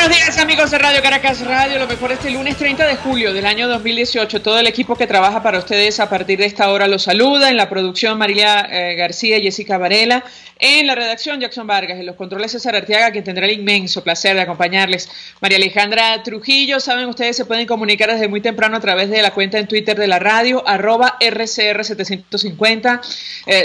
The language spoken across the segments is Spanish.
Buenos días, amigos de Radio Caracas Radio, lo mejor este lunes 30 de julio del año 2018. Todo el equipo que trabaja para ustedes a partir de esta hora los saluda. En la producción María García y Jessica Varela. En la redacción Jackson Vargas. En los controles César Arteaga, quien tendrá el inmenso placer de acompañarles. María Alejandra Trujillo. Saben, ustedes se pueden comunicar desde muy temprano a través de la cuenta en Twitter de la radio, @RCR750.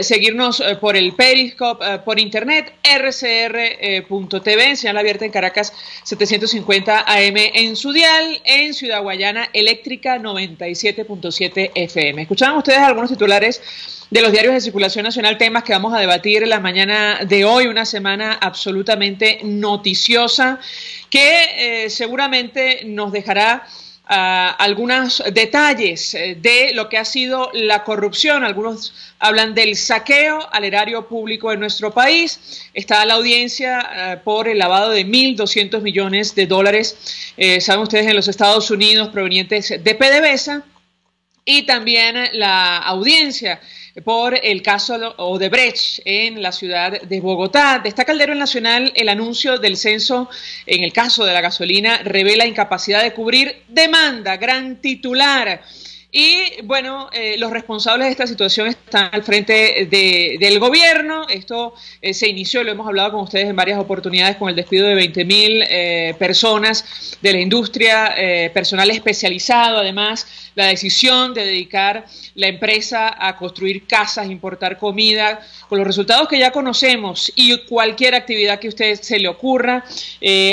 Seguirnos por el Periscope, por internet, rcr.tv, señal abierta en Caracas 750 AM en su dial, en Ciudad Guayana Eléctrica 97.7 FM. Escuchaban ustedes algunos titulares de los diarios de circulación nacional, temas que vamos a debatir en la mañana de hoy, una semana absolutamente noticiosa que seguramente nos dejará algunos detalles de lo que ha sido la corrupción. Algunos hablan del saqueo al erario público de nuestro país. Está la audiencia por el lavado de 1.200 millones de dólares, saben ustedes, en los Estados Unidos, provenientes de PDVSA, y también la audiencia por el caso Odebrecht en la ciudad de Bogotá. Destaca el diario Nacional: el anuncio del censo en el caso de la gasolina revela incapacidad de cubrir demanda, gran titular. Y bueno, los responsables de esta situación están al frente del gobierno. Esto se inició, lo hemos hablado con ustedes en varias oportunidades, con el despido de 20.000 personas de la industria, personal especializado. Además, la decisión de dedicar la empresa a construir casas, importar comida, con los resultados que ya conocemos, y cualquier actividad que a usted se le ocurra.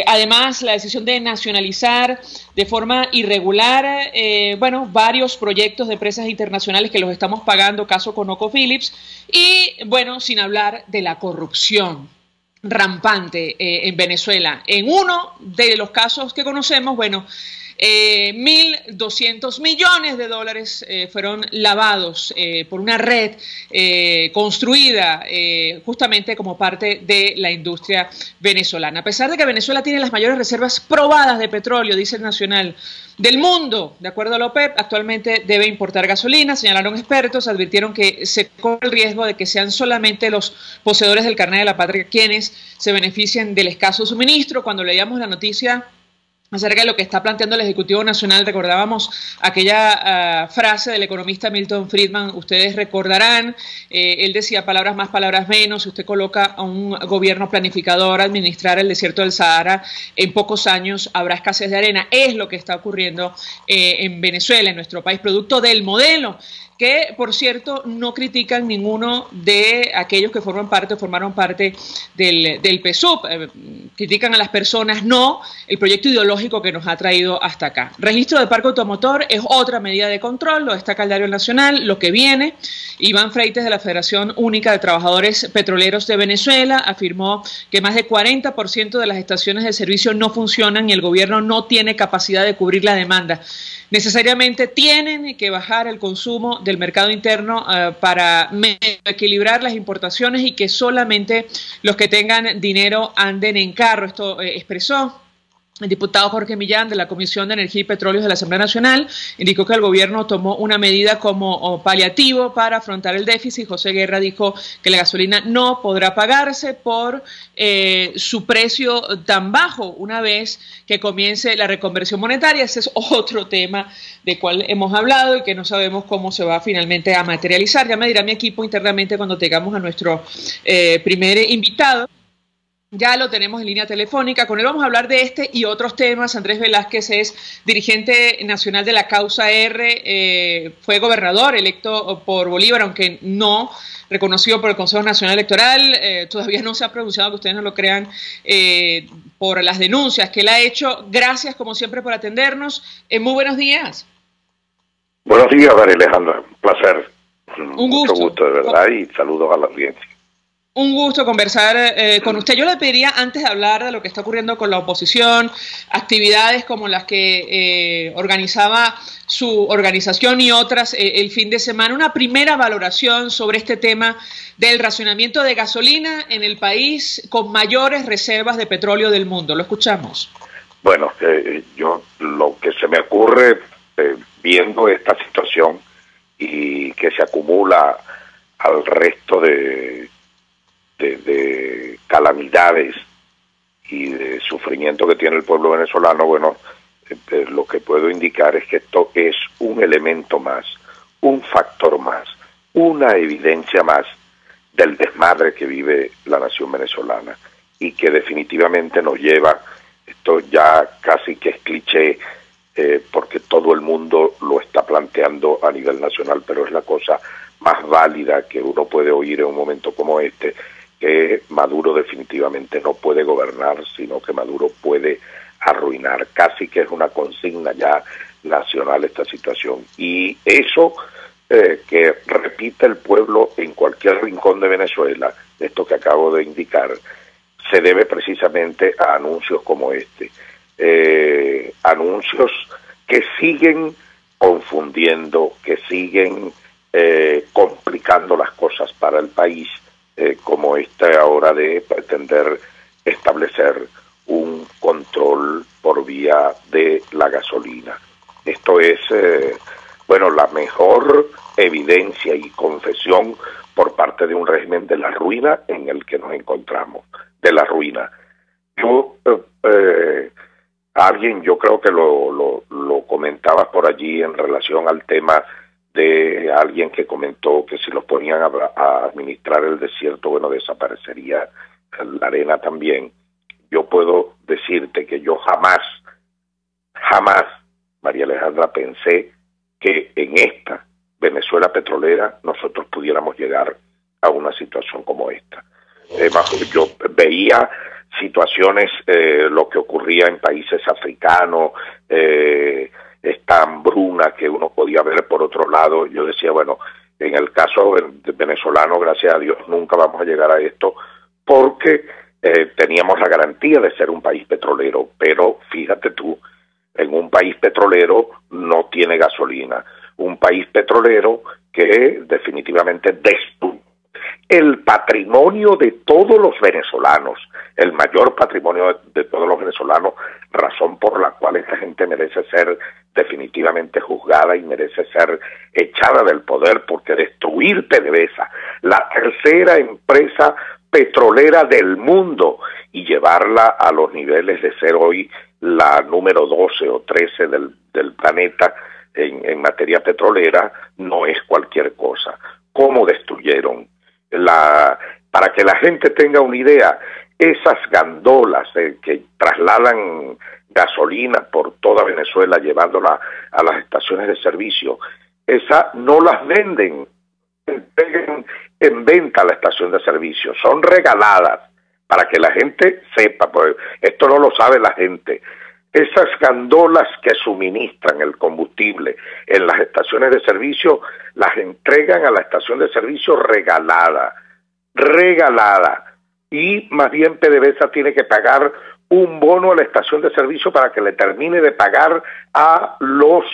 Además, la decisión de nacionalizar de forma irregular, bueno, varios proyectos de empresas internacionales que los estamos pagando, caso ConocoPhillips, y bueno, sin hablar de la corrupción rampante en Venezuela. En uno de los casos que conocemos, bueno, 1.200 millones de dólares fueron lavados por una red construida justamente como parte de la industria venezolana. A pesar de que Venezuela tiene las mayores reservas probadas de petróleo, dice el Nacional, del mundo, de acuerdo a la OPEP, actualmente debe importar gasolina. Señalaron expertos, advirtieron que se corre el riesgo de que sean solamente los poseedores del carnet de la patria quienes se beneficien del escaso suministro. Cuando leíamos la noticia acerca de lo que está planteando el Ejecutivo Nacional, recordábamos aquella frase del economista Milton Friedman. Ustedes recordarán, él decía: palabras más, palabras menos. Si usted coloca a un gobierno planificador a administrar el desierto del Sahara, en pocos años habrá escasez de arena. Es lo que está ocurriendo en Venezuela, en nuestro país, producto del modelo que, por cierto, no critican ninguno de aquellos que formaron parte del PSUV. Critican a las personas, no el proyecto ideológico que nos ha traído hasta acá. Registro de parque automotor es otra medida de control, lo destaca el diario Nacional. Lo que viene: Iván Freites, de la Federación Única de Trabajadores Petroleros de Venezuela, afirmó que más de 40% de las estaciones de servicio no funcionan y el gobierno no tiene capacidad de cubrir la demanda. Necesariamente tienen que bajar el consumo del mercado interno para equilibrar las importaciones y que solamente los que tengan dinero anden en carro. Esto expresó el diputado Jorge Millán, de la Comisión de Energía y Petróleos de la Asamblea Nacional. Indicó que el gobierno tomó una medida como paliativo para afrontar el déficit. José Guerra dijo que la gasolina no podrá pagarse por su precio tan bajo una vez que comience la reconversión monetaria. Ese es otro tema de cual hemos hablado y que no sabemos cómo se va finalmente a materializar. Ya me dirá mi equipo internamente cuando tengamos a nuestro primer invitado. Ya lo tenemos en línea telefónica. Con él vamos a hablar de este y otros temas. Andrés Velázquez es dirigente nacional de la Causa R, fue gobernador electo por Bolívar, aunque no reconocido por el Consejo Nacional Electoral. Todavía no se ha pronunciado, que ustedes no lo crean, por las denuncias que él ha hecho. Gracias, como siempre, por atendernos. Muy buenos días. Buenos días, María Alejandra. Un placer. Un gusto. Mucho gusto, de verdad, y saludos a la audiencia. Un gusto conversar con usted. Yo le pediría, antes de hablar de lo que está ocurriendo con la oposición, actividades como las que organizaba su organización y otras el fin de semana, una primera valoración sobre este tema del racionamiento de gasolina en el país con mayores reservas de petróleo del mundo. Lo escuchamos. Bueno, yo lo que se me ocurre viendo esta situación y que se acumula al resto de calamidades y de sufrimiento que tiene el pueblo venezolano, bueno, lo que puedo indicar es que esto es un elemento más, un factor más, una evidencia más del desmadre que vive la nación venezolana y que definitivamente nos lleva, esto ya casi que es cliché, porque todo el mundo lo está planteando a nivel nacional, pero es la cosa más válida que uno puede oír en un momento como este, que Maduro definitivamente no puede gobernar, sino que Maduro puede arruinar. Casi que es una consigna ya nacional esta situación. Y eso que repite el pueblo en cualquier rincón de Venezuela, esto que acabo de indicar, se debe precisamente a anuncios como este. Anuncios que siguen confundiendo, que siguen complicando las cosas para el país, como esta hora de pretender establecer un control por vía de la gasolina. Esto es, bueno, la mejor evidencia y confesión por parte de un régimen de la ruina en el que nos encontramos, de la ruina. Yo creo que lo comentabas por allí en relación al tema de alguien que comentó que si los ponían a administrar el desierto, bueno, desaparecería la arena también. Yo puedo decirte que yo jamás, María Alejandra, pensé que en esta Venezuela petrolera nosotros pudiéramos llegar a una situación como esta. Yo veía situaciones, lo que ocurría en países africanos, esta hambruna que uno podía ver por otro lado. Yo decía, bueno, en el caso venezolano, gracias a Dios, nunca vamos a llegar a esto, porque teníamos la garantía de ser un país petrolero, pero fíjate tú, en un país petrolero no tiene gasolina, un país petrolero que definitivamente destruye el patrimonio de todos los venezolanos, el mayor patrimonio de todos los venezolanos, razón por la cual esta gente merece ser definitivamente juzgada y merece ser echada del poder, porque destruir PDVSA, la tercera empresa petrolera del mundo, y llevarla a los niveles de ser hoy la número 12 o 13 del planeta en materia petrolera, no es cualquier cosa. ¿Cómo destruyeron? Para que la gente tenga una idea, esas gandolas que trasladan gasolina por toda Venezuela llevándola a las estaciones de servicio, esas no las venden en venta a la estación de servicio, son regaladas, para que la gente sepa, pues esto no lo sabe la gente. Esas gandolas que suministran el combustible en las estaciones de servicio, las entregan a la estación de servicio regalada, y más bien PDVSA tiene que pagar un bono a la estación de servicio para que le termine de pagar a los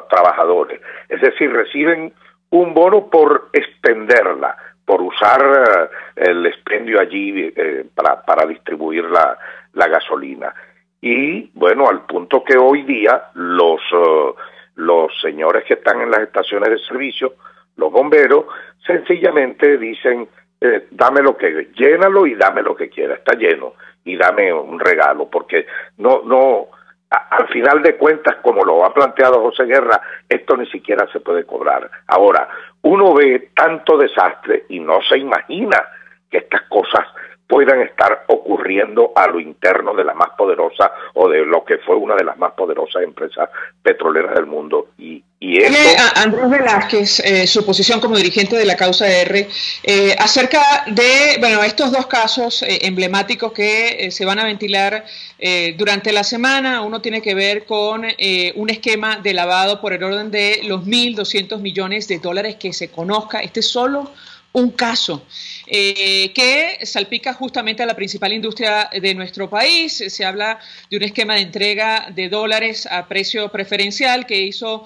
trabajadores. Es decir, reciben un bono por expenderla, por usar el expendio allí para distribuir la gasolina. Y bueno, al punto que hoy día los señores que están en las estaciones de servicio, los bomberos, sencillamente dicen, dame lo que, llénalo y dame lo que quiera, está lleno, y dame un regalo, porque al final de cuentas, como lo ha planteado José Guerra, esto ni siquiera se puede cobrar. Ahora, uno ve tanto desastre y no se imagina que estas cosas puedan estar ocurriendo a lo interno de la más poderosa o de lo que fue una de las más poderosas empresas petroleras del mundo. Y eso... Andrés Velázquez, su posición como dirigente de la causa R, acerca de estos dos casos emblemáticos que se van a ventilar durante la semana. Uno tiene que ver con un esquema de lavado por el orden de los 1.200 millones de dólares que se conozca. Este es solo un caso que salpica justamente a la principal industria de nuestro país. Se habla de un esquema de entrega de dólares a precio preferencial que hizo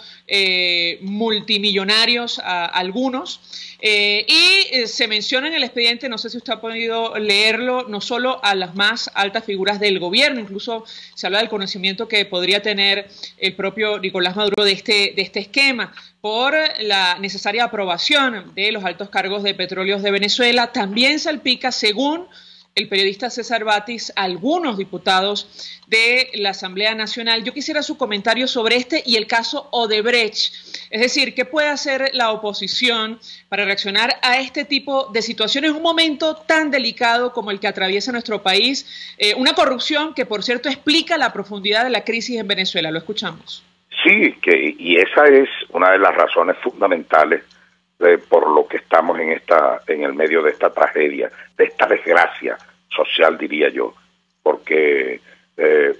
multimillonarios a algunos. Y se menciona en el expediente, no sé si usted ha podido leerlo, no solo a las más altas figuras del gobierno, incluso se habla del conocimiento que podría tener el propio Nicolás Maduro de este esquema por la necesaria aprobación de los altos cargos de Petróleos de Venezuela. También salpica, según el periodista César Batis a algunos diputados de la Asamblea Nacional. Yo quisiera su comentario sobre este y el caso Odebrecht. Es decir, ¿qué puede hacer la oposición para reaccionar a este tipo de situaciones en un momento tan delicado como el que atraviesa nuestro país? Una corrupción que, por cierto, explica la profundidad de la crisis en Venezuela. Lo escuchamos. Sí, y esa es una de las razones fundamentales por lo que estamos en el medio de esta tragedia, de esta desgracia social, diría yo, porque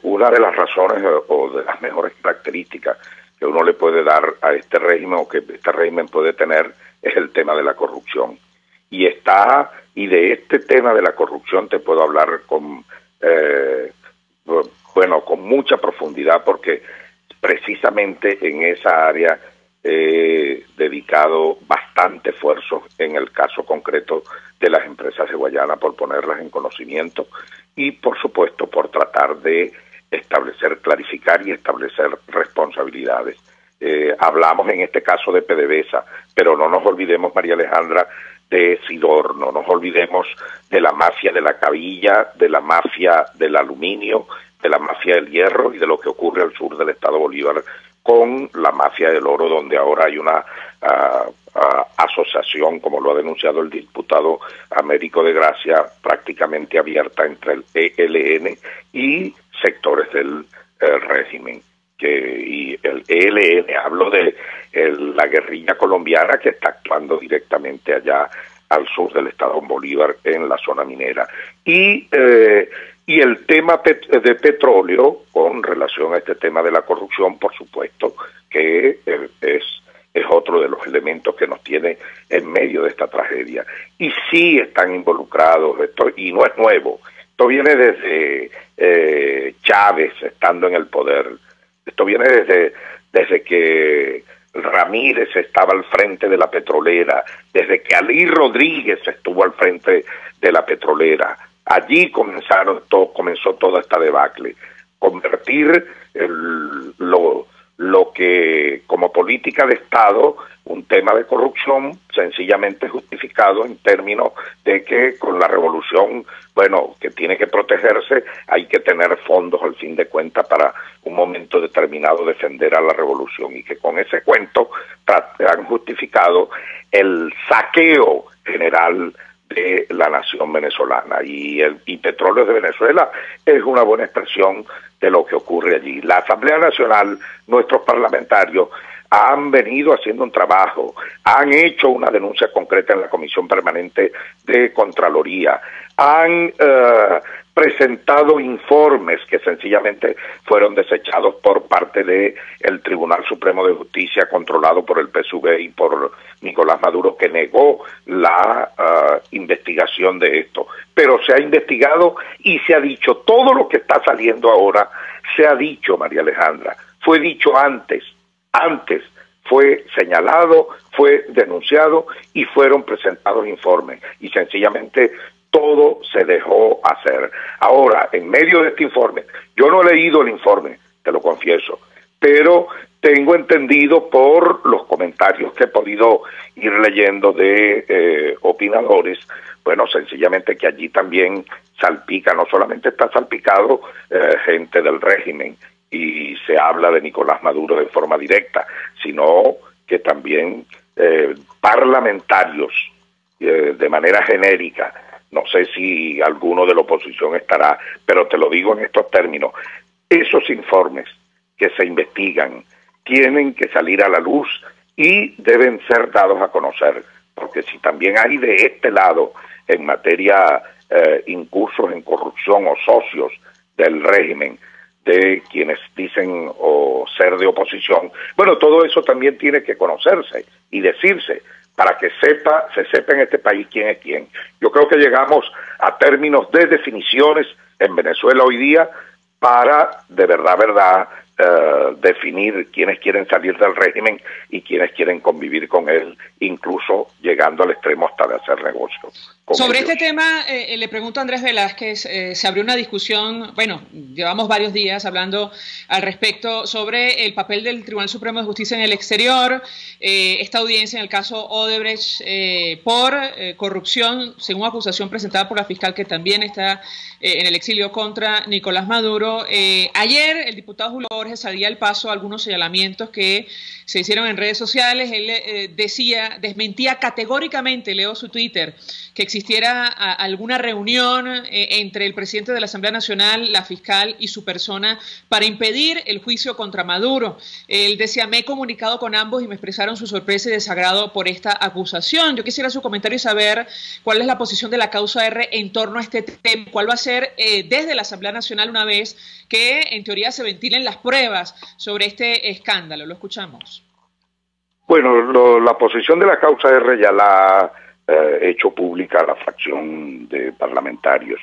una de las razones o de las mejores características que uno le puede dar a este régimen o que este régimen puede tener es el tema de la corrupción. Y de este tema de la corrupción te puedo hablar con mucha profundidad, porque precisamente en esa área he dedicado bastante esfuerzo en el caso concreto de las empresas de Guayana, por ponerlas en conocimiento y, por supuesto, por tratar de clarificar y establecer responsabilidades. Hablamos en este caso de PDVSA, pero no nos olvidemos, María Alejandra, de Sidor, no nos olvidemos de la mafia de la cabilla, de la mafia del aluminio, de la mafia del hierro y de lo que ocurre al sur del estado Bolívar con la mafia del oro, donde ahora hay una asociación, como lo ha denunciado el diputado Américo de Gracia, prácticamente abierta entre el ELN y sectores del régimen. Y el ELN, hablo de la guerrilla colombiana que está actuando directamente allá al sur del estado Bolívar, en la zona minera. Y el tema de petróleo, con relación a este tema de la corrupción, por supuesto, que es otro de los elementos que nos tiene en medio de esta tragedia. Y sí están involucrados, y no es nuevo, esto viene desde Chávez estando en el poder, esto viene desde que Ramírez estaba al frente de la petrolera, desde que Alí Rodríguez estuvo al frente de la petrolera. Allí comenzó toda esta debacle, convertir lo que como política de Estado, un tema de corrupción sencillamente justificado en términos de que con la revolución, que tiene que protegerse, hay que tener fondos al fin de cuentas para un momento determinado defender a la revolución, y que con ese cuento han justificado el saqueo general de la nación venezolana, y Petróleos de Venezuela es una buena expresión de lo que ocurre allí. La Asamblea Nacional, nuestros parlamentarios han venido haciendo un trabajo, han hecho una denuncia concreta en la Comisión Permanente de Contraloría, han presentado informes que sencillamente fueron desechados por parte del Tribunal Supremo de Justicia, controlado por el PSUV y por Nicolás Maduro, que negó la investigación de esto. Pero se ha investigado y se ha dicho todo lo que está saliendo ahora, se ha dicho, María Alejandra, fue dicho antes fue señalado, fue denunciado y fueron presentados informes, y sencillamente todo se dejó hacer. Ahora, en medio de este informe, yo no he leído el informe, te lo confieso, pero tengo entendido por los comentarios que he podido ir leyendo de opinadores, sencillamente que allí también salpica, no solamente está salpicado gente del régimen, y se habla de Nicolás Maduro de forma directa, sino que también parlamentarios de manera genérica. No sé si alguno de la oposición estará, pero te lo digo en estos términos: esos informes que se investigan tienen que salir a la luz y deben ser dados a conocer, porque si también hay de este lado, en materia incursos en corrupción o socios del régimen, de quienes dicen o ser de oposición, todo eso también tiene que conocerse y decirse, para que se sepa en este país quién es quién. Yo creo que llegamos a términos de definiciones en Venezuela hoy día para de verdad definir quiénes quieren salir del régimen y quiénes quieren convivir con él, incluso llegando al extremo hasta de hacer negocios. Sobre este tema, le pregunto a Andrés Velázquez, se abrió una discusión, bueno, llevamos varios días hablando al respecto sobre el papel del Tribunal Supremo de Justicia en el exterior, esta audiencia en el caso Odebrecht por corrupción, según acusación presentada por la fiscal que también está en el exilio contra Nicolás Maduro. Ayer el diputado Julio Borges salía al paso algunos señalamientos que se hicieron en redes sociales. Él desmentía categóricamente, leo su Twitter, que existiera alguna reunión entre el presidente de la Asamblea Nacional, la fiscal y su persona para impedir el juicio contra Maduro. Él decía, me he comunicado con ambos y me expresaron su sorpresa y desagrado por esta acusación. Yo quisiera su comentario y saber cuál es la posición de la causa R en torno a este tema, cuál va a ser desde la Asamblea Nacional una vez que en teoría se ventilen las pruebas sobre este escándalo. Lo escuchamos. Bueno, la posición de la causa R ya la ha hecho pública la fracción de parlamentarios,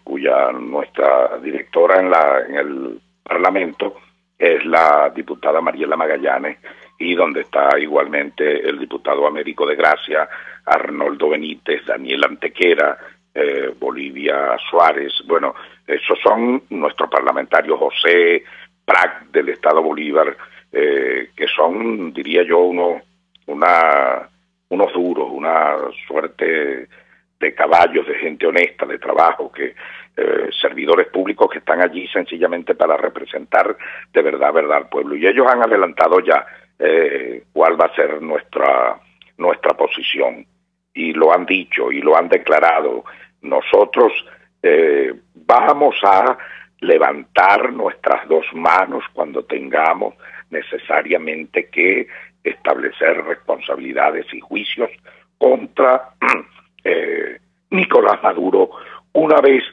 cuya nuestra directora en el Parlamento es la diputada Mariela Magallanes, y donde está igualmente el diputado Américo de Gracia, Arnoldo Benítez, Daniel Antequera, Bolivia Suárez. Bueno, esos son nuestros parlamentarios, José Prat del Estado Bolívar, que son, diría yo, unos duros, una suerte de caballos, de gente honesta, de trabajo, servidores públicos que están allí sencillamente para representar de verdad al pueblo. Y ellos han adelantado ya cuál va a ser nuestra posición, y lo han dicho y lo han declarado. Nosotros vamos a levantar nuestras dos manos cuando tengamos necesariamente que establecer responsabilidades y juicios contra Nicolás Maduro una vez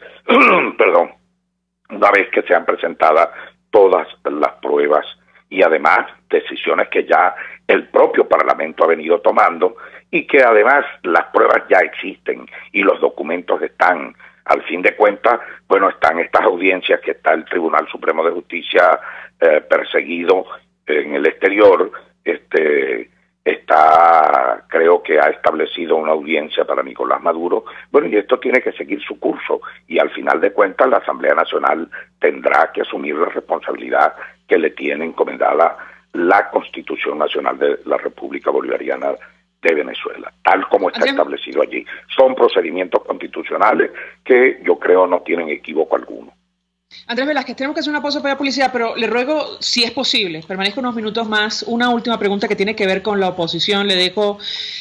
que sean presentadas todas las pruebas, y además decisiones que ya el propio Parlamento ha venido tomando, y que además las pruebas ya existen y los documentos están. Al fin de cuentas, bueno, están estas audiencias que está el Tribunal Supremo de Justicia perseguido en el exterior, creo que ha establecido una audiencia para Nicolás Maduro. Bueno, y esto tiene que seguir su curso, y al final de cuentas la Asamblea Nacional tendrá que asumir la responsabilidad que le tiene encomendada la Constitución Nacional de la República Bolivariana de Venezuela, tal como está establecido allí. Son procedimientos constitucionales que yo creo no tienen equívoco alguno. Andrés Velázquez, tenemos que hacer una pausa para la publicidad, pero le ruego, si es posible, permanezca unos minutos más. Una última pregunta que tiene que ver con la oposición. Le dejo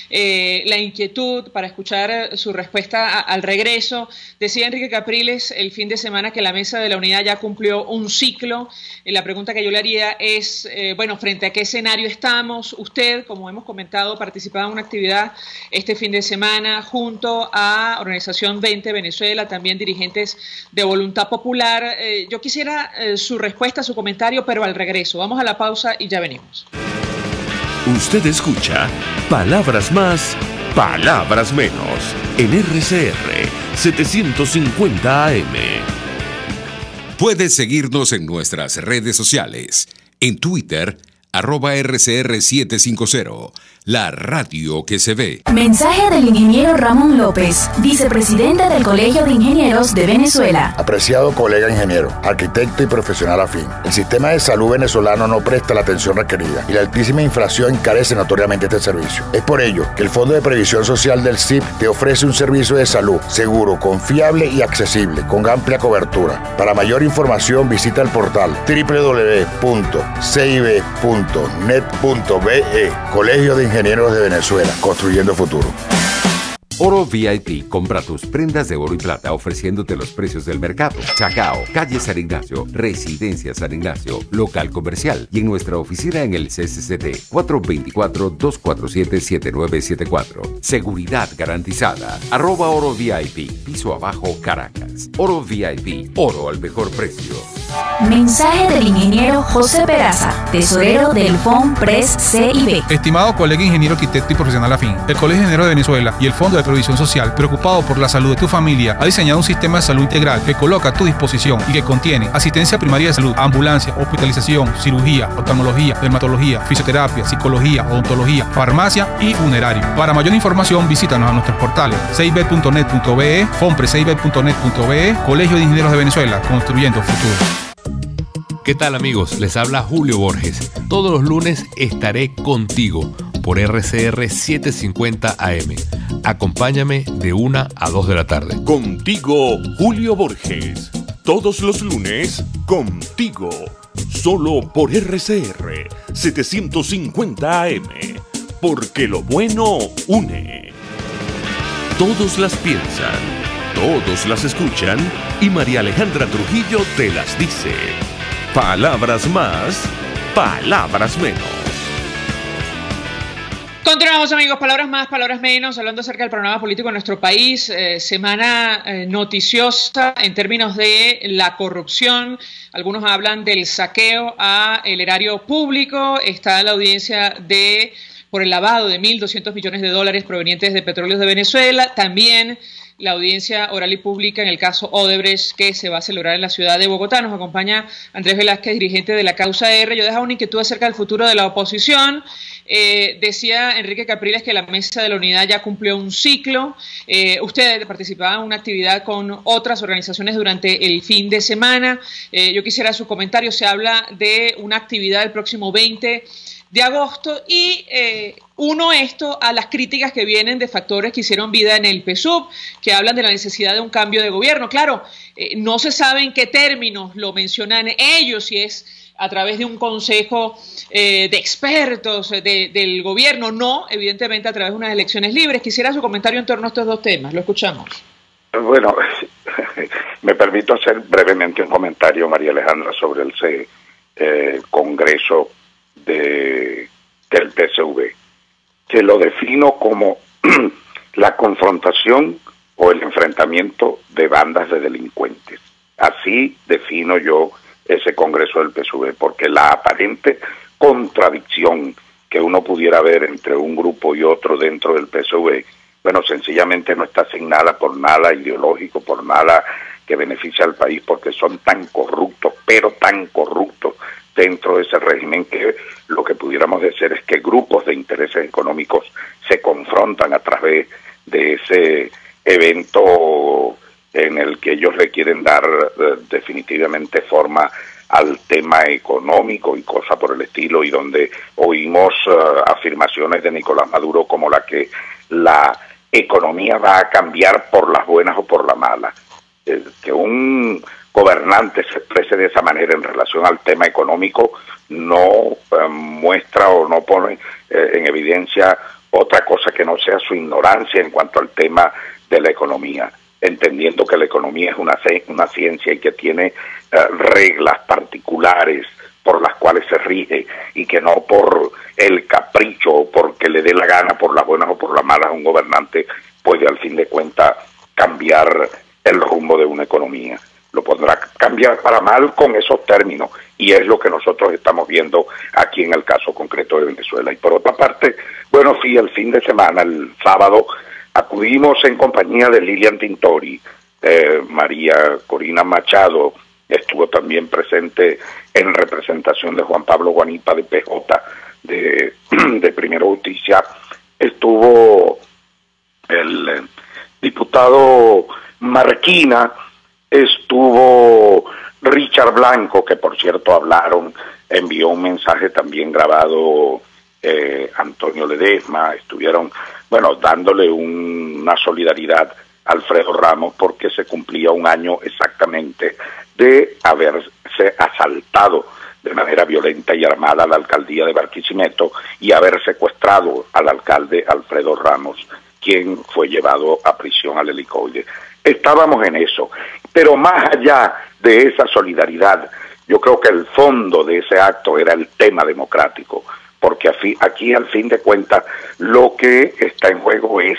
la inquietud para escuchar su respuesta al regreso. Decía Enrique Capriles el fin de semana que la Mesa de la Unidad ya cumplió un ciclo. La pregunta que yo le haría es, bueno, ¿frente a qué escenario estamos? Usted, como hemos comentado, participaba en una actividad este fin de semana junto a Organización 20 Venezuela, también dirigentes de Voluntad Popular. Yo quisiera su respuesta, su comentario, pero al regreso. Vamos a la pausa y ya venimos. Usted escucha Palabras Más, Palabras Menos en RCR 750 AM. Puedes seguirnos en nuestras redes sociales. En Twitter, @RCR750, la radio que se ve. Mensaje del ingeniero Ramón López, vicepresidente del Colegio de Ingenieros de Venezuela. Apreciado colega ingeniero, arquitecto y profesional afín, el sistema de salud venezolano no presta la atención requerida y la altísima inflación encarece notoriamente este servicio. Es por ello que el Fondo de Previsión Social del CIP te ofrece un servicio de salud seguro, confiable y accesible, con amplia cobertura. Para mayor información visita el portal www.cib.net.be. Colegio de Ingenieros de Venezuela, construyendo futuro. Oro VIP, compra tus prendas de oro y plata ofreciéndote los precios del mercado. Chacao, calle San Ignacio, Residencia San Ignacio, local comercial, y en nuestra oficina en el CCCT, 424-247-7974. Seguridad garantizada. @Oro VIP, piso abajo, Caracas. Oro VIP, oro al mejor precio. Mensaje del ingeniero José Peraza, tesorero del FONPRES CIB. Estimado colega ingeniero, arquitecto y profesional afín, el Colegio de Ingenieros de Venezuela y el Fondo de Previsión Social, preocupado por la salud de tu familia, ha diseñado un sistema de salud integral que coloca a tu disposición y que contiene asistencia primaria de salud, ambulancia, hospitalización, cirugía, oftalmología, dermatología, fisioterapia, psicología, odontología, farmacia y funerario. Para mayor información, visítanos a nuestros portales cib.net.be, fonprescib.net.be, Colegio de Ingenieros de Venezuela, construyendo futuro. ¿Qué tal, amigos? Les habla Julio Borges. Todos los lunes estaré contigo por RCR 750 AM. Acompáñame de 1 a 2 de la tarde. Contigo, Julio Borges. Todos los lunes, contigo. Solo por RCR 750 AM. Porque lo bueno une. Todos las piensan, todos las escuchan y María Alejandra Trujillo te las dice. Palabras más, palabras menos. Continuamos, amigos, palabras más, palabras menos, hablando acerca del panorama político en nuestro país. Semana noticiosa en términos de la corrupción. Algunos hablan del saqueo al erario público. Está la audiencia por el lavado de $1.200 millones provenientes de petróleos de Venezuela. También la audiencia oral y pública en el caso Odebrecht, que se va a celebrar en la ciudad de Bogotá. Nos acompaña Andrés Velázquez, dirigente de la causa R. Yo dejaba una inquietud acerca del futuro de la oposición. Decía Enrique Capriles que la Mesa de la Unidad ya cumplió un ciclo. Usted participaba en una actividad con otras organizaciones durante el fin de semana. Yo quisiera su comentario. Se habla de una actividad el próximo 20 de agosto y uno esto a las críticas que vienen de factores que hicieron vida en el PSUV, que hablan de la necesidad de un cambio de gobierno. Claro, no se sabe en qué términos lo mencionan ellos, si es a través de un consejo de expertos del gobierno, no, evidentemente a través de unas elecciones libres. Quisiera su comentario en torno a estos dos temas. Lo escuchamos. Bueno, me permito hacer brevemente un comentario, María Alejandra, sobre el Congreso del PSV, que lo defino como la confrontación o el enfrentamiento de bandas de delincuentes. Así defino yo ese Congreso del PSV, porque la aparente contradicción que uno pudiera ver entre un grupo y otro dentro del PSV, bueno, sencillamente no está asignada por nada ideológico, por nada que beneficie al país, porque son tan corruptos, pero tan corruptos dentro de ese régimen, que lo que pudiéramos decir es que grupos de intereses económicos se confrontan a través de ese evento en el que ellos le quieren dar definitivamente forma al tema económico y cosas por el estilo, y donde oímos afirmaciones de Nicolás Maduro como la que la economía va a cambiar por las buenas o por las malas. Que un gobernante se exprese de esa manera en relación al tema económico no muestra o no pone en evidencia otra cosa que no sea su ignorancia en cuanto al tema de la economía, entendiendo que la economía es una ciencia y que tiene reglas particulares por las cuales se rige, y que no por el capricho o porque le dé la gana, por las buenas o por las malas, un gobernante puede al fin de cuentas cambiar el rumbo de una economía. Lo podrá cambiar para mal con esos términos, y es lo que nosotros estamos viendo aquí en el caso concreto de Venezuela. Y por otra parte, bueno, sí, el fin de semana, el sábado, acudimos en compañía de Lilian Tintori, María Corina Machado estuvo también presente en representación de Juan Pablo Guanipa de PJ de Primera Justicia, estuvo el diputado Marquina, estuvo Richard Blanco, que por cierto envió un mensaje también grabado, Antonio Ledesma, estuvieron, bueno, dándole una solidaridad a Alfredo Ramos, porque se cumplía un año exactamente de haberse asaltado de manera violenta y armada a la alcaldía de Barquisimeto y haber secuestrado al alcalde Alfredo Ramos, quien fue llevado a prisión al helicoide. Estábamos en eso, pero más allá de esa solidaridad, yo creo que el fondo de ese acto era el tema democrático, porque aquí al fin de cuentas lo que está en juego es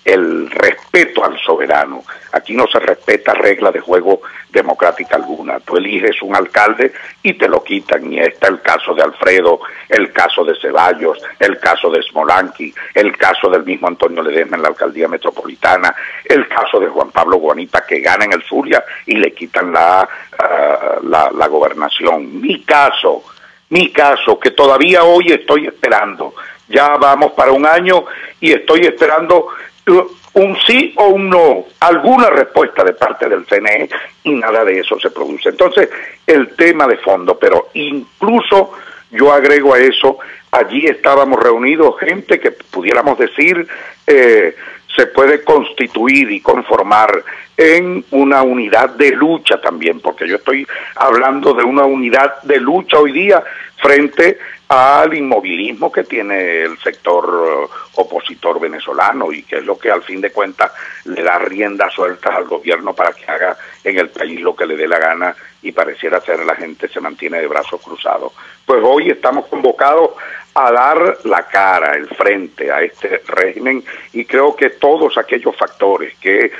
el respeto al soberano. Aquí no se respeta regla de juego democrática alguna. Tú eliges un alcalde y te lo quitan, y está el caso de Alfredo, el caso de Ceballos, el caso de Smolanqui, el caso del mismo Antonio Ledesma en la alcaldía metropolitana, el caso de Juan Pablo Guanita, que gana en el Zulia y le quitan la gobernación. Mi caso, que todavía hoy estoy esperando, ya vamos para un año y estoy esperando un sí o un no, alguna respuesta de parte del CNE, y nada de eso se produce. Entonces, el tema de fondo, pero incluso yo agrego a eso, allí estábamos reunidos gente que pudiéramos decir se puede constituir y conformar en una unidad de lucha también, porque yo estoy hablando de una unidad de lucha hoy día frente al inmovilismo que tiene el sector opositor venezolano, y que es lo que al fin de cuentas le da riendas sueltas al gobierno para que haga en el país lo que le dé la gana, y pareciera ser la gente se mantiene de brazos cruzados. Pues hoy estamos convocados a dar la cara, el frente a este régimen, y creo que todos aquellos factores que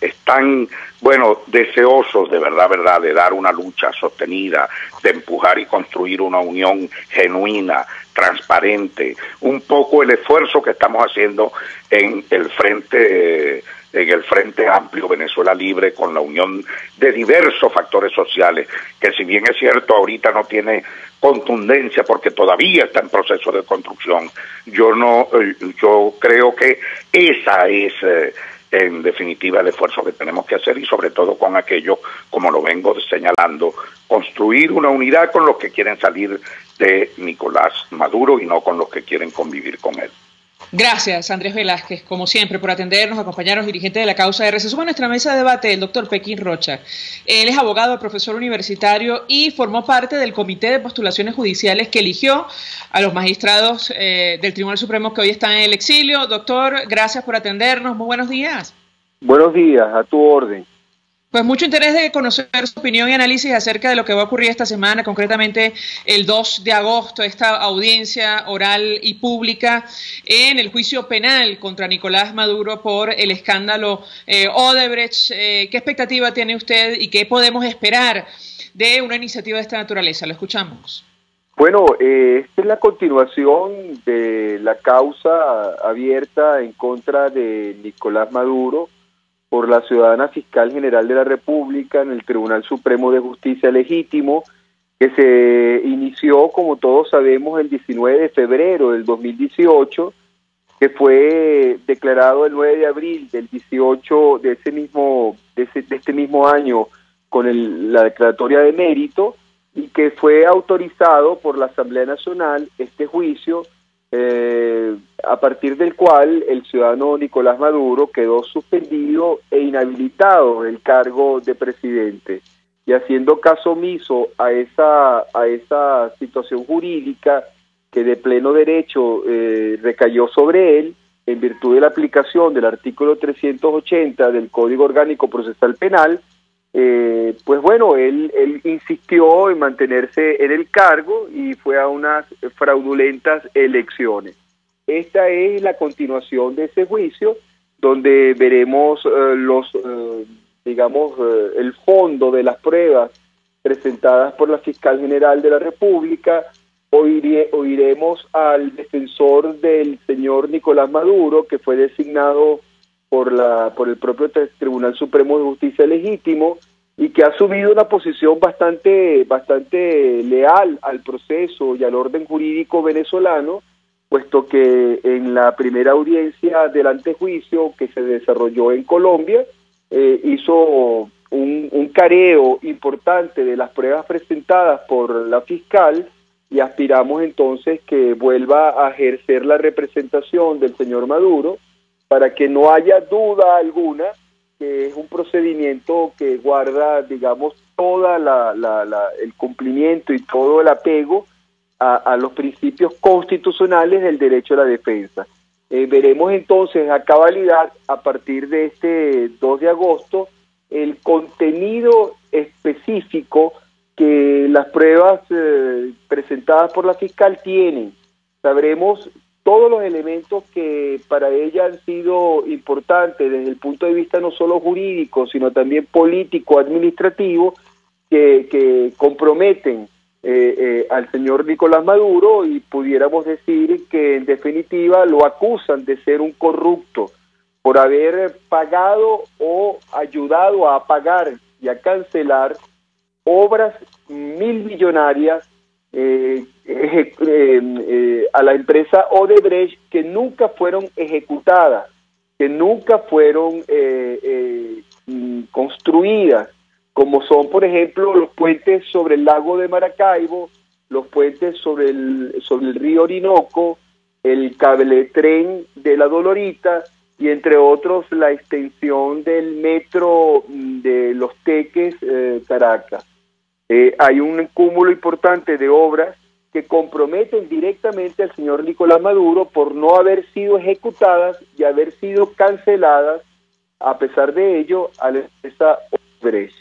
están, bueno, deseosos de verdad, de dar una lucha sostenida, de empujar y construir una unión genuina, transparente, un poco el esfuerzo que estamos haciendo en el Frente Amplio Venezuela Libre, con la unión de diversos factores sociales, que si bien es cierto ahorita no tiene contundencia porque todavía está en proceso de construcción, yo creo que esa es en definitiva el esfuerzo que tenemos que hacer, y sobre todo con aquello, como lo vengo señalando, construir una unidad con los que quieren salir de Nicolás Maduro y no con los que quieren convivir con él. Gracias, Andrés Velázquez, como siempre, por atendernos, acompañarnos, dirigente de la causa R. Se suma a nuestra mesa de debate el doctor Pekín Rocha. Él es abogado, profesor universitario y formó parte del Comité de Postulaciones Judiciales que eligió a los magistrados del Tribunal Supremo que hoy están en el exilio. Doctor, gracias por atendernos. Muy buenos días. Buenos días, a tu orden. Pues mucho interés de conocer su opinión y análisis acerca de lo que va a ocurrir esta semana, concretamente el 2 de agosto, esta audiencia oral y pública en el juicio penal contra Nicolás Maduro por el escándalo Odebrecht. ¿Qué expectativa tiene usted y qué podemos esperar de una iniciativa de esta naturaleza? Lo escuchamos. Bueno, esta es la continuación de la causa abierta en contra de Nicolás Maduro por la ciudadana fiscal general de la República en el Tribunal Supremo de Justicia Legítimo, que se inició, como todos sabemos, el 19 de febrero del 2018, que fue declarado el 9 de abril del 18 de este mismo año con la declaratoria de mérito, y que fue autorizado por la Asamblea Nacional este juicio, a partir del cual el ciudadano Nicolás Maduro quedó suspendido e inhabilitado del cargo de presidente. Y haciendo caso omiso a esa situación jurídica que de pleno derecho recayó sobre él, en virtud de la aplicación del artículo 380 del Código Orgánico Procesal Penal, pues bueno, él insistió en mantenerse en el cargo y fue a unas fraudulentas elecciones. Esta es la continuación de ese juicio, donde veremos el fondo de las pruebas presentadas por la fiscal general de la República. Oiremos al defensor del señor Nicolás Maduro, que fue designado por el propio Tribunal Supremo de Justicia Legítimo, y que ha asumido una posición bastante leal al proceso y al orden jurídico venezolano, puesto que en la primera audiencia del antejuicio que se desarrolló en Colombia, hizo un careo importante de las pruebas presentadas por la fiscal, y aspiramos entonces que vuelva a ejercer la representación del señor Maduro, para que no haya duda alguna que es un procedimiento que guarda, digamos, toda el cumplimiento y todo el apego a los principios constitucionales del derecho a la defensa. Veremos entonces a cabalidad, a partir de este 2 de agosto, el contenido específico que las pruebas presentadas por la fiscal tienen. Sabremos todos los elementos que para ella han sido importantes desde el punto de vista no solo jurídico, sino también político, administrativo, que comprometen al señor Nicolás Maduro, y pudiéramos decir que en definitiva lo acusan de ser un corrupto por haber pagado o ayudado a pagar y a cancelar obras millonarias a la empresa Odebrecht, que nunca fueron ejecutadas, que nunca fueron construidas, como son, por ejemplo, los puentes sobre el lago de Maracaibo, los puentes sobre el río Orinoco, el cabletren de la Dolorita, y entre otros la extensión del metro de Los Teques, Caracas. Hay un cúmulo importante de obras que comprometen directamente al señor Nicolás Maduro por no haber sido ejecutadas y haber sido canceladas, a pesar de ello, a la empresa Odebrecht.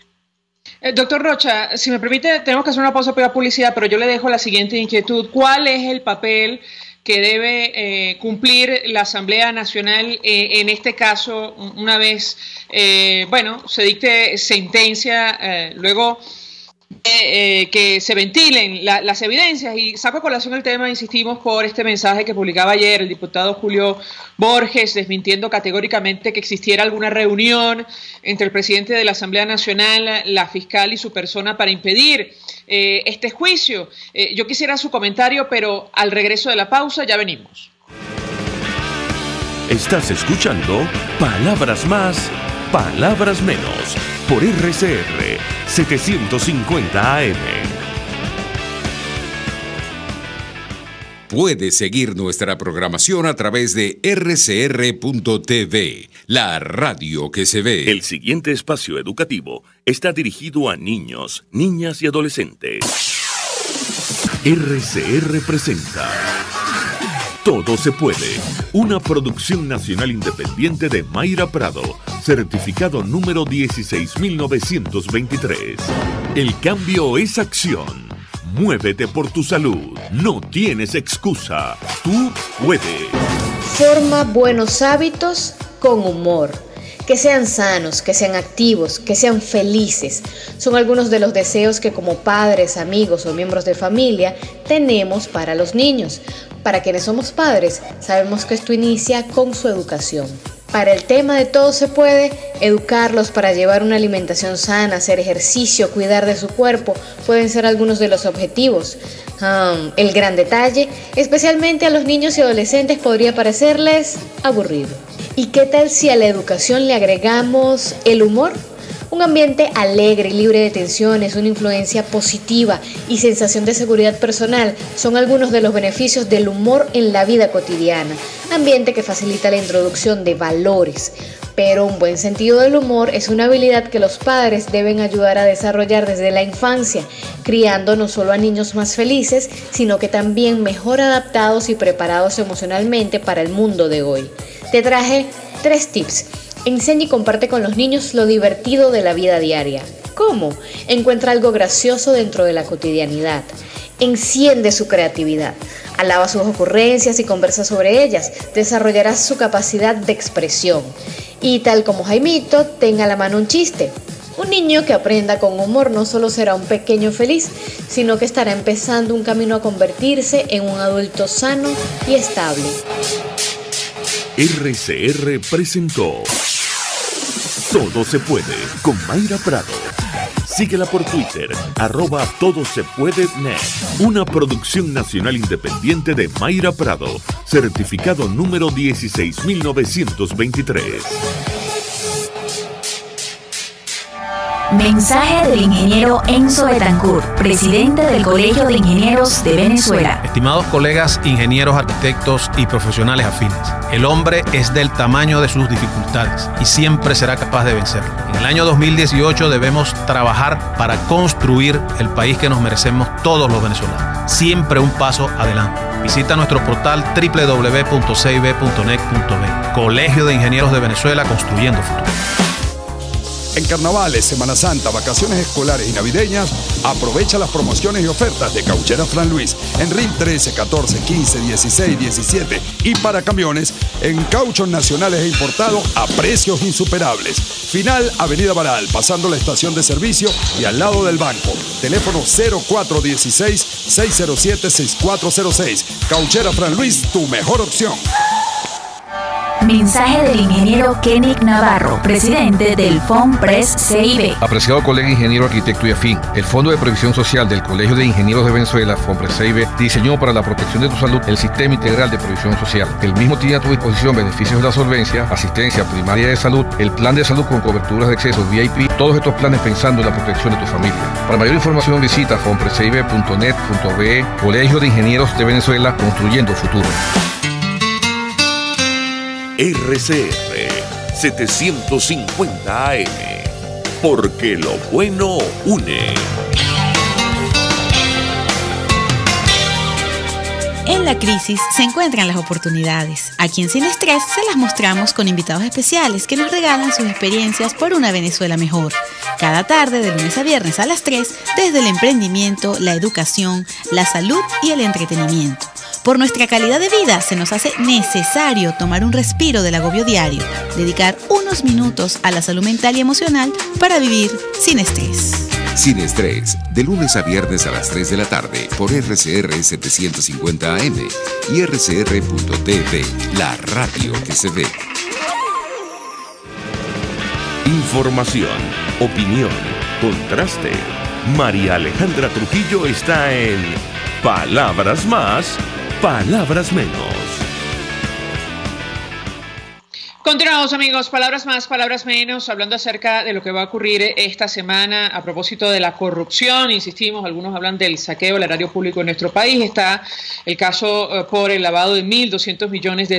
Doctor Rocha, si me permite, tenemos que hacer una pausa para publicidad, pero yo le dejo la siguiente inquietud. ¿Cuál es el papel que debe cumplir la Asamblea Nacional en este caso, una vez, se dicte sentencia, luego que se ventilen las evidencias? Y saco a colación el tema, insistimos, por este mensaje que publicaba ayer el diputado Julio Borges, desmintiendo categóricamente que existiera alguna reunión entre el presidente de la Asamblea Nacional, la fiscal y su persona para impedir este juicio. Yo quisiera su comentario, pero al regreso de la pausa ya venimos. Estás escuchando Palabras Más, Palabras Menos, por RCR 750 AM. Puedes seguir nuestra programación a través de rcr.tv, la radio que se ve. El siguiente espacio educativo está dirigido a niños, niñas y adolescentes. RCR presenta Todo se puede, una producción nacional independiente de Mayra Prado, certificado número 16923. El cambio es acción. Muévete por tu salud. No tienes excusa. Tú puedes. Forma buenos hábitos con humor. Que sean sanos, que sean activos, que sean felices. Son algunos de los deseos que como padres, amigos o miembros de familia tenemos para los niños. Para quienes somos padres, sabemos que esto inicia con su educación. Para el tema de Todo se puede, educarlos para llevar una alimentación sana, hacer ejercicio, cuidar de su cuerpo, pueden ser algunos de los objetivos. El gran detalle, especialmente a los niños y adolescentes, podría parecerles aburrido. ¿Y qué tal si a la educación le agregamos el humor? Un ambiente alegre y libre de tensiones, una influencia positiva y sensación de seguridad personal son algunos de los beneficios del humor en la vida cotidiana. Ambiente que facilita la introducción de valores. Pero un buen sentido del humor es una habilidad que los padres deben ayudar a desarrollar desde la infancia, criando no solo a niños más felices, sino que también mejor adaptados y preparados emocionalmente para el mundo de hoy. Te traje 3 tips. Enseña y comparte con los niños lo divertido de la vida diaria. ¿Cómo? Encuentra algo gracioso dentro de la cotidianidad. Enciende su creatividad. Alaba sus ocurrencias y conversa sobre ellas. Desarrollarás su capacidad de expresión. Y tal como Jaimito, tenga a la mano un chiste. Un niño que aprenda con humor no solo será un pequeño feliz, sino que estará empezando un camino a convertirse en un adulto sano y estable. RCR presentó Todo se puede con Mayra Prado. Síguela por Twitter, @todosepuedenet. Una producción nacional independiente de Mayra Prado, certificado número 16923. Mensaje del ingeniero Enzo Betancourt, presidente del Colegio de Ingenieros de Venezuela. Estimados colegas, ingenieros, arquitectos y profesionales afines, el hombre es del tamaño de sus dificultades y siempre será capaz de vencerlo. En el año 2018 debemos trabajar para construir el país que nos merecemos todos los venezolanos. Siempre un paso adelante. Visita nuestro portal www.cib.net.be. Colegio de Ingenieros de Venezuela, construyendo futuro. En carnavales, Semana Santa, vacaciones escolares y navideñas, aprovecha las promociones y ofertas de Cauchera Fran Luis en RIN 13, 14, 15, 16, 17 y para camiones en cauchos nacionales e importados a precios insuperables. Final Avenida Baral, pasando la estación de servicio y al lado del banco. Teléfono 0416-607-6406. Cauchera Fran Luis, tu mejor opción. Mensaje del ingeniero Kenick Navarro, presidente del FOMPRES CIB. Apreciado colega ingeniero, arquitecto y afín, el Fondo de Previsión Social del Colegio de Ingenieros de Venezuela, FOMPRES CIB, diseñó para la protección de tu salud el Sistema Integral de Previsión Social. El mismo tiene a tu disposición beneficios de la solvencia, asistencia primaria de salud, el plan de salud con coberturas de acceso VIP, todos estos planes pensando en la protección de tu familia. Para mayor información visita fomprescib.net.be. Colegio de Ingenieros de Venezuela, construyendo futuro. RCR 750 AM, porque lo bueno une. En la crisis se encuentran las oportunidades. Aquí en Sin Estrés se las mostramos con invitados especiales que nos regalan sus experiencias por una Venezuela mejor. Cada tarde, de lunes a viernes a las 3, desde el emprendimiento, la educación, la salud y el entretenimiento. Por nuestra calidad de vida se nos hace necesario tomar un respiro del agobio diario, dedicar unos minutos a la salud mental y emocional para vivir sin estrés. Sin Estrés, de lunes a viernes a las 3 de la tarde por RCR 750 AM y rcr.tv, la radio que se ve. Información, opinión, contraste. María Alejandra Trujillo está en Palabras Más, Palabras Menos. Continuamos, amigos, palabras más, palabras menos, hablando acerca de lo que va a ocurrir esta semana a propósito de la corrupción. Insistimos, algunos hablan del saqueo del erario público en nuestro país. Está el caso por el lavado de $1.200 millones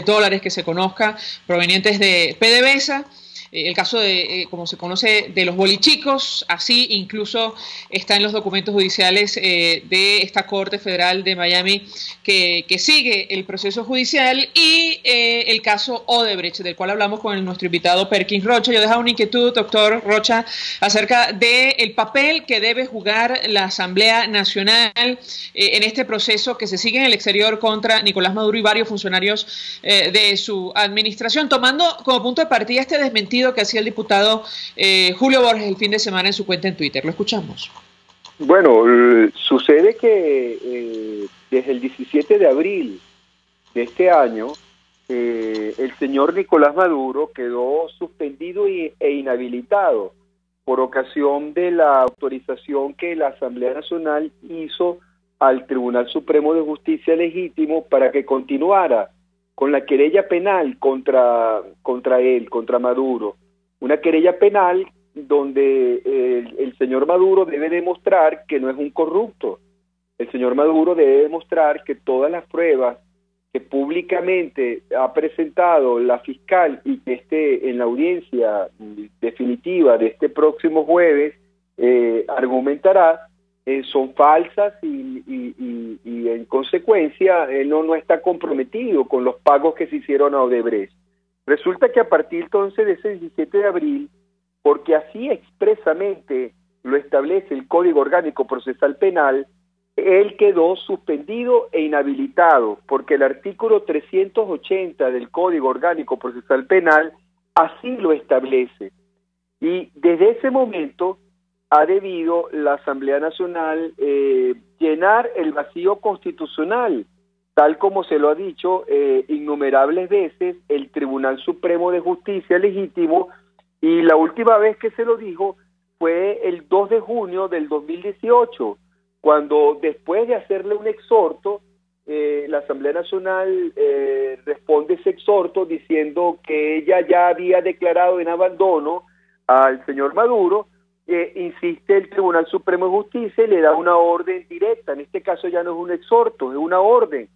que se conozca, provenientes de PDVSA. El caso de, como se conoce, de los bolichicos, así incluso está en los documentos judiciales de esta Corte Federal de Miami que sigue el proceso judicial, y el caso Odebrecht, del cual hablamos con nuestro invitado Perkins Rocha. Yo dejaba una inquietud, doctor Rocha, acerca del papel que debe jugar la Asamblea Nacional en este proceso que se sigue en el exterior contra Nicolás Maduro y varios funcionarios de su administración, tomando como punto de partida este desmentido que hacía el diputado Julio Borges el fin de semana en su cuenta en Twitter. Lo escuchamos. Bueno, sucede que desde el 17 de abril de este año, el señor Nicolás Maduro quedó suspendido e inhabilitado por ocasión de la autorización que la Asamblea Nacional hizo al Tribunal Supremo de Justicia Legítimo para que continuara con la querella penal contra él, contra Maduro. Una querella penal donde el señor Maduro debe demostrar que no es un corrupto. El señor Maduro debe demostrar que todas las pruebas que públicamente ha presentado la fiscal y que esté en la audiencia definitiva de este próximo jueves argumentará, son falsas y en consecuencia él no está comprometido con los pagos que se hicieron a Odebrecht. Resulta que a partir entonces de ese 17 de abril, porque así expresamente lo establece el Código Orgánico Procesal Penal, él quedó suspendido e inhabilitado, porque el artículo 380 del Código Orgánico Procesal Penal así lo establece. Y desde ese momento ha debido la Asamblea Nacional llenar el vacío constitucional, tal como se lo ha dicho innumerables veces el Tribunal Supremo de Justicia Legítimo, y la última vez que se lo dijo fue el 2 de junio del 2018, cuando después de hacerle un exhorto, la Asamblea Nacional responde ese exhorto diciendo que ella ya había declarado en abandono al señor Maduro. Insiste el Tribunal Supremo de Justicia y le da una orden directa. En este caso ya no es un exhorto, es una orden.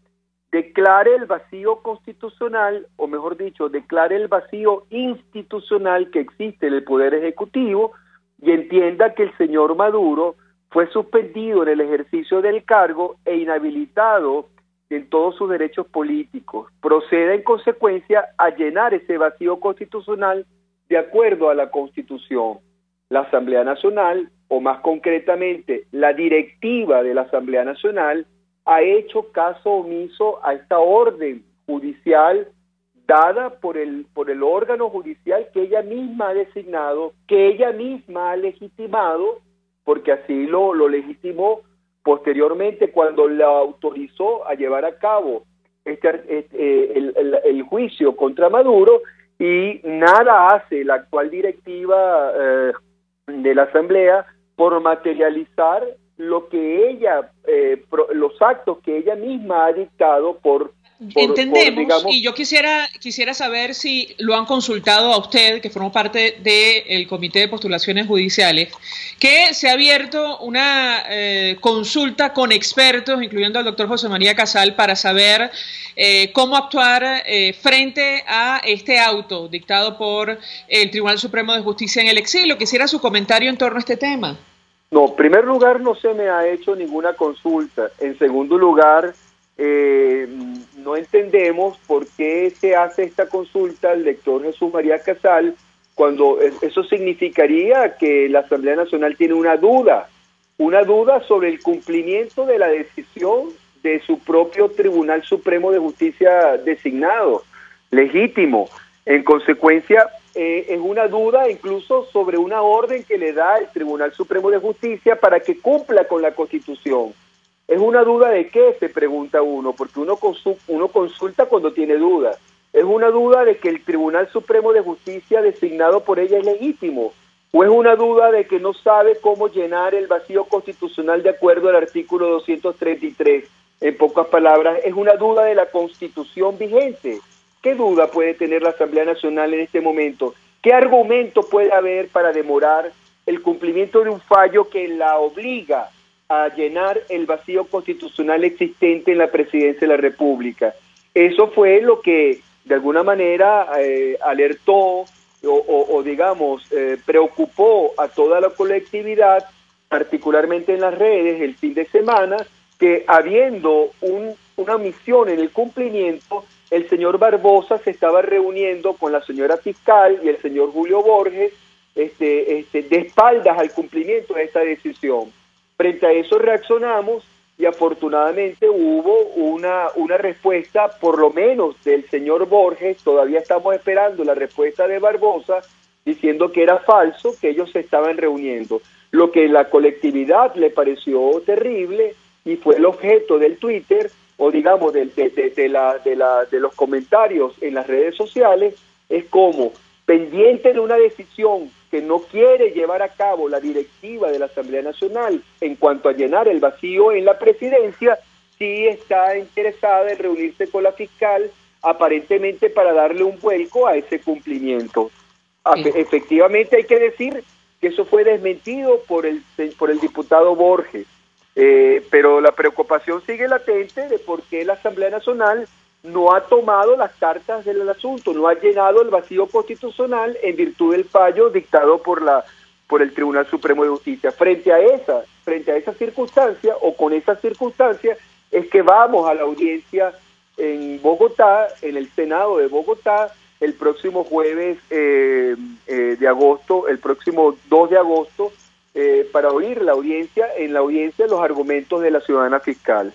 Declare el vacío constitucional, o mejor dicho, declare el vacío institucional que existe en el Poder Ejecutivo, y entienda que el señor Maduro fue suspendido en el ejercicio del cargo e inhabilitado en todos sus derechos políticos. Proceda en consecuencia a llenar ese vacío constitucional de acuerdo a la Constitución. la Asamblea Nacional, o más concretamente, la directiva de la Asamblea Nacional, ha hecho caso omiso a esta orden judicial dada por el órgano judicial que ella misma ha designado, que ella misma ha legitimado, porque así lo legitimó posteriormente cuando la autorizó a llevar a cabo el juicio contra Maduro, y nada hace la actual directiva de la Asamblea por materializar lo que ella, los actos que ella misma ha dictado Entendemos, digamos, y yo quisiera saber si lo han consultado a usted, que formó parte del Comité de Postulaciones Judiciales, que se ha abierto una consulta con expertos, incluyendo al doctor José María Casal, para saber cómo actuar frente a este auto dictado por el Tribunal Supremo de Justicia en el exilio. Quisiera su comentario en torno a este tema. No, en primer lugar, no se me ha hecho ninguna consulta. En segundo lugar, no entendemos por qué se hace esta consulta al doctor Jesús María Casal, cuando eso significaría que la Asamblea Nacional tiene una duda sobre el cumplimiento de la decisión de su propio Tribunal Supremo de Justicia designado, legítimo. En consecuencia, es una duda incluso sobre una orden que le da el Tribunal Supremo de Justicia para que cumpla con la Constitución. ¿Es una duda de qué?, se pregunta uno, porque uno consulta cuando tiene dudas. ¿Es una duda de que el Tribunal Supremo de Justicia designado por ella es legítimo? ¿O es una duda de que no sabe cómo llenar el vacío constitucional de acuerdo al artículo 233? En pocas palabras, ¿es una duda de la Constitución vigente? ¿Qué duda puede tener la Asamblea Nacional en este momento? ¿Qué argumento puede haber para demorar el cumplimiento de un fallo que la obliga a llenar el vacío constitucional existente en la Presidencia de la República? Eso fue lo que de alguna manera alertó o digamos, preocupó a toda la colectividad, particularmente en las redes, el fin de semana, que habiendo una omisión en el cumplimiento, el señor Barbosa se estaba reuniendo con la señora fiscal y el señor Julio Borges de espaldas al cumplimiento de esta decisión. Frente a eso reaccionamos y afortunadamente hubo una respuesta, por lo menos del señor Borges. Todavía estamos esperando la respuesta de Barbosa, diciendo que era falso, que ellos se estaban reuniendo. Lo que la colectividad le pareció terrible y fue el objeto del Twitter, o digamos de los comentarios en las redes sociales, es como, pendiente de una decisión que no quiere llevar a cabo la directiva de la Asamblea Nacional en cuanto a llenar el vacío en la presidencia, sí está interesada en reunirse con la fiscal, aparentemente para darle un vuelco a ese cumplimiento. Efectivamente hay que decir que eso fue desmentido por el diputado Borges, pero la preocupación sigue latente de por qué la Asamblea Nacional no ha tomado las cartas del asunto, no ha llenado el vacío constitucional en virtud del fallo dictado por el Tribunal Supremo de Justicia. Frente a esa circunstancia, o con esa circunstancia, es que vamos a la audiencia en Bogotá, en el Senado de Bogotá, el próximo jueves de agosto, el próximo 2 de agosto, para oír en la audiencia los argumentos de la ciudadana fiscal.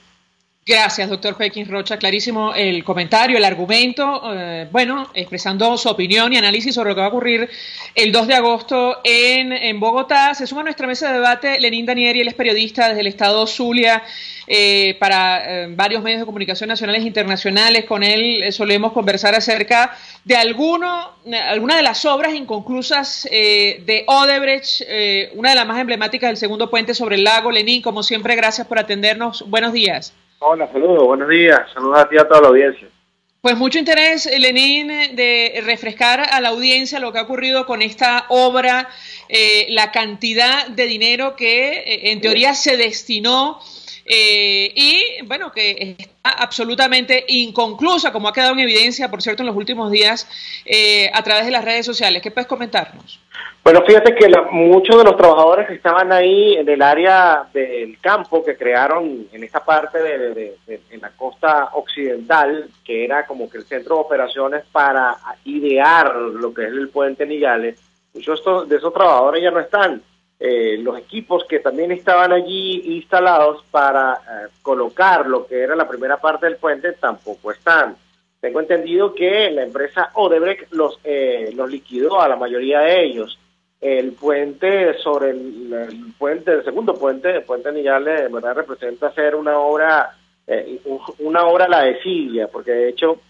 Gracias, doctor Joaquín Rocha. Clarísimo el comentario, el argumento, expresando su opinión y análisis sobre lo que va a ocurrir el 2 de agosto en Bogotá. Se suma a nuestra mesa de debate Lenín Danieri, él es periodista desde el estado Zulia, para varios medios de comunicación nacionales e internacionales. Con él solemos conversar acerca de alguna de las obras inconclusas de Odebrecht, una de las más emblemáticas del segundo puente sobre el lago. Lenín, como siempre, gracias por atendernos. Buenos días. Hola, saludos, buenos días. Saludos a ti y a toda la audiencia. Pues mucho interés, Lenín, de refrescar a la audiencia lo que ha ocurrido con esta obra, la cantidad de dinero que en teoría se destinó y bueno, que está absolutamente inconclusa, como ha quedado en evidencia, por cierto, en los últimos días a través de las redes sociales. ¿Qué puedes comentarnos? Bueno, fíjate que muchos de los trabajadores que estaban ahí en el área del campo que crearon en esta parte en la costa occidental, que era como que el centro de operaciones para idear lo que es el puente Nigales, muchos de esos trabajadores ya no están. Los equipos que también estaban allí instalados para colocar lo que era la primera parte del puente tampoco están. Tengo entendido que la empresa Odebrecht los liquidó a la mayoría de ellos. El puente sobre el segundo puente, el puente Nigales, de verdad representa ser una obra la desidia, porque de hecho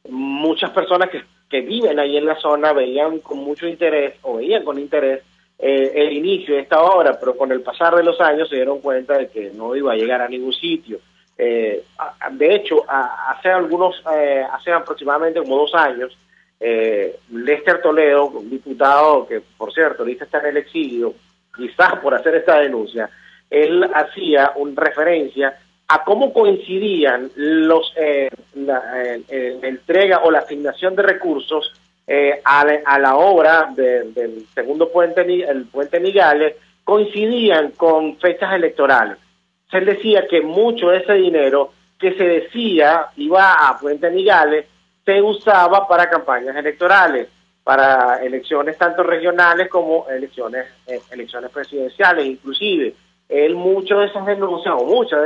muchas personas que viven ahí en la zona veían con mucho interés, o veían con interés, el inicio de esta obra, pero con el pasar de los años se dieron cuenta de que no iba a llegar a ningún sitio. De hecho, hace aproximadamente como 2 años, Lester Toledo, un diputado que, por cierto, ahorita está en el exilio, quizás por hacer esta denuncia, él hacía una referencia a cómo coincidían la entrega o la asignación de recursos a la obra del segundo puente, el puente Nigales, coincidían con fechas electorales. Se decía que mucho de ese dinero que se decía iba a Puente Nigales se usaba para campañas electorales, para elecciones tanto regionales como elecciones presidenciales, inclusive. Él muchas de esas denuncias o muchas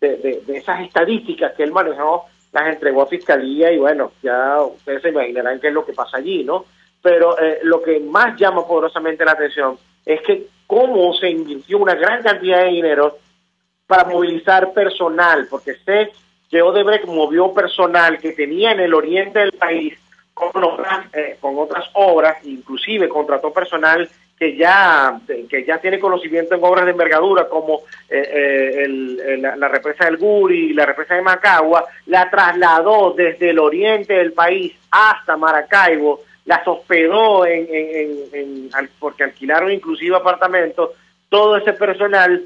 de esas estadísticas que él manejó las entregó a Fiscalía y bueno, ya ustedes se imaginarán qué es lo que pasa allí, ¿no? Pero lo que más llama poderosamente la atención es que cómo se invirtió una gran cantidad de dinero para movilizar personal, porque sé que Odebrecht movió personal que tenía en el oriente del país con otras obras, inclusive contrató personal que ya tiene conocimiento en obras de envergadura como la represa del Guri, la represa de Macagua, la trasladó desde el oriente del país hasta Maracaibo, las hospedó porque alquilaron inclusive apartamentos. Todo ese personal,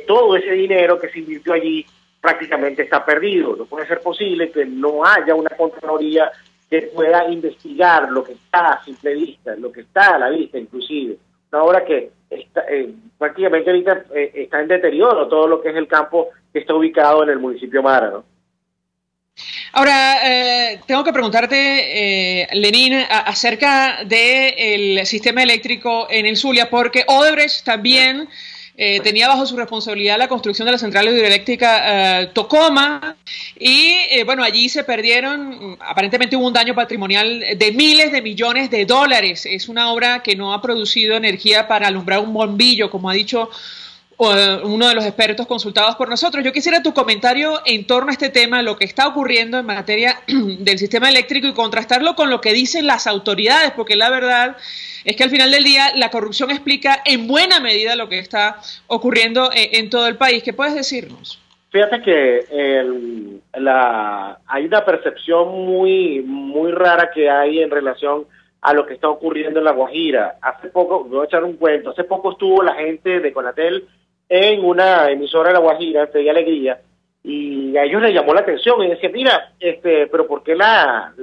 todo ese dinero que se invirtió allí prácticamente está perdido. No puede ser posible que no haya una Contraloría que pueda investigar lo que está a simple vista, lo que está a la vista inclusive. Una obra que está, prácticamente ahorita está en deterioro, todo lo que es el campo que está ubicado en el municipio Mara, ¿no? Ahora, tengo que preguntarte, Lenín, acerca del sistema eléctrico en el Zulia, porque Odebrecht también tenía bajo su responsabilidad la construcción de la central hidroeléctrica Tocoma y bueno, allí se perdieron, aparentemente hubo un daño patrimonial de miles de millones de dólares. Es una obra que no ha producido energía para alumbrar un bombillo, como ha dicho uno de los expertos consultados por nosotros. Yo quisiera tu comentario en torno a este tema, lo que está ocurriendo en materia del sistema eléctrico y contrastarlo con lo que dicen las autoridades, porque la verdad es que al final del día la corrupción explica en buena medida lo que está ocurriendo en todo el país. ¿Qué puedes decirnos? Fíjate que hay una percepción muy rara que hay en relación a lo que está ocurriendo en La Guajira. Hace poco, voy a echar un cuento, hace poco estuvo la gente de Conatel en una emisora de La Guajira, Fe Alegría, y a ellos les llamó la atención y decían, mira, pero ¿por qué la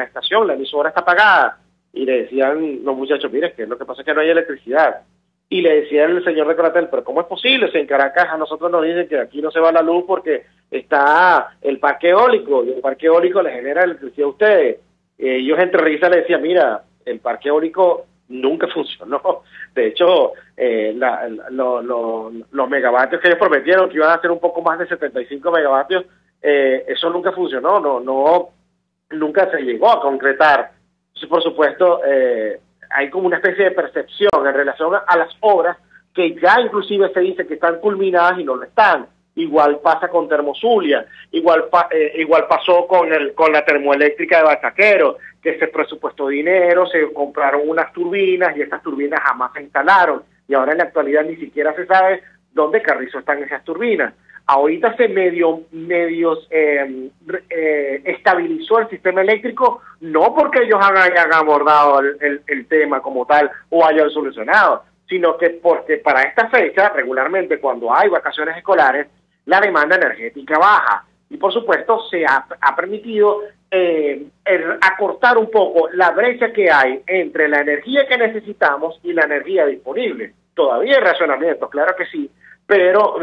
estación, la emisora está apagada? Y le decían los muchachos, mira, que lo que pasa es que no hay electricidad. Y le decía el señor de Conatel, pero ¿cómo es posible? Si en Caracas a nosotros nos dicen que aquí no se va la luz porque está el parque eólico, y el parque eólico le genera electricidad a ustedes. Ellos entre risas le decían, mira, el parque eólico nunca funcionó. De hecho, los megavatios que ellos prometieron que iban a ser un poco más de 75 megavatios, eso nunca funcionó, nunca se llegó a concretar. Entonces, por supuesto, hay como una especie de percepción en relación a las obras que ya inclusive se dice que están culminadas y no lo están. Igual pasa con Termozulia, igual pasó con la termoeléctrica de Bachaquero, que se presupuestó dinero, se compraron unas turbinas y estas turbinas jamás se instalaron. Y ahora en la actualidad ni siquiera se sabe dónde carrizo están esas turbinas. Ahorita se estabilizó el sistema eléctrico, no porque ellos hayan abordado el tema como tal o hayan solucionado, sino que porque para esta fecha, regularmente cuando hay vacaciones escolares, la demanda energética baja. Y por supuesto se ha permitido acortar un poco la brecha que hay entre la energía que necesitamos y la energía disponible. Todavía hay racionamientos, claro que sí, pero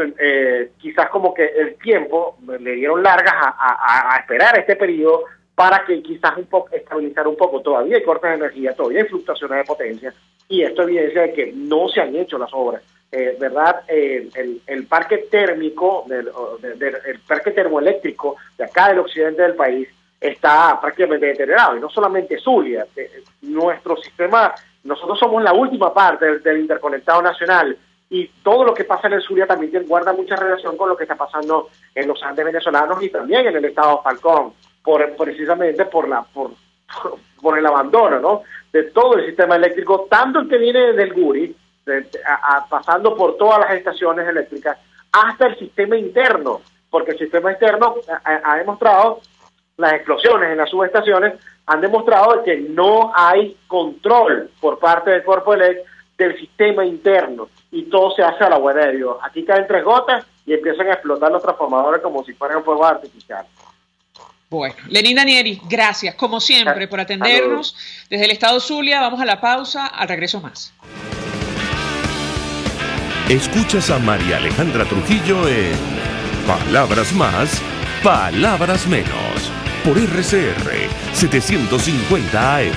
quizás como que el tiempo le dieron largas a esperar este periodo para que quizás estabilizar un poco. Todavía hay cortes de energía, todavía hay fluctuaciones de potencia, y esto evidencia de que no se han hecho las obras. ¿Verdad? El parque térmico, el parque termoeléctrico de acá del occidente del país está prácticamente deteriorado, y no solamente Zulia. Nuestro sistema, nosotros somos la última parte del interconectado nacional, y todo lo que pasa en el Zulia también guarda mucha relación con lo que está pasando en los Andes venezolanos y también en el estado Falcón, precisamente por el abandono, ¿no?, de todo el sistema eléctrico, tanto el que viene del Guri, pasando por todas las estaciones eléctricas, hasta el sistema interno, porque el sistema externo ha demostrado, las explosiones en las subestaciones han demostrado que no hay control por parte del Cuerpo ELEC del sistema interno, y todo se hace a la buena de Dios. Aquí caen 3 gotas y empiezan a explotar los transformadores como si fueran fuegos artificiales. Bueno, Lenín Danieri, gracias como siempre por atendernos desde el estado Zulia. Vamos a la pausa, al regreso más. Escuchas a María Alejandra Trujillo en Palabras Más, Palabras Menos, por RCR 750 AM.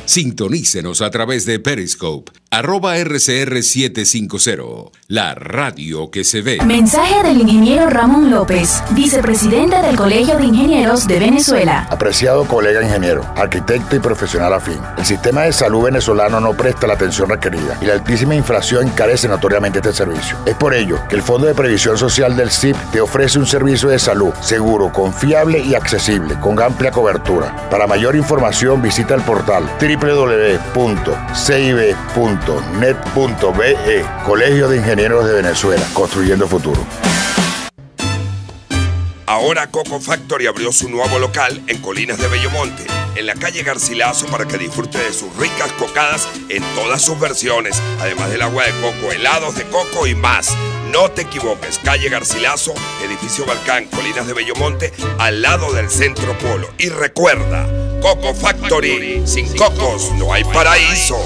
Sintonícenos a través de Periscope, @RCR750, la radio que se ve. Mensaje del ingeniero Ramón López, vicepresidente del Colegio de Ingenieros de Venezuela. Apreciado colega ingeniero, arquitecto y profesional afín, el sistema de salud venezolano no presta la atención requerida y la altísima inflación encarece notoriamente este servicio. Es por ello que el Fondo de Previsión Social del CIP te ofrece un servicio de salud seguro, confiable y accesible, con amplia cobertura. Para mayor información visita el portal www.cib.net.be, Colegio de Ingenieros de Venezuela, construyendo futuro. Ahora Coco Factory abrió su nuevo local en Colinas de Bellomonte, en la calle Garcilaso, para que disfrute de sus ricas cocadas en todas sus versiones, además del agua de coco, helados de coco y más. No te equivoques, calle Garcilaso, edificio Balcán, Colinas de Bellomonte, al lado del Centro Polo. Y recuerda, Coco Factory, sin cocos no hay paraíso.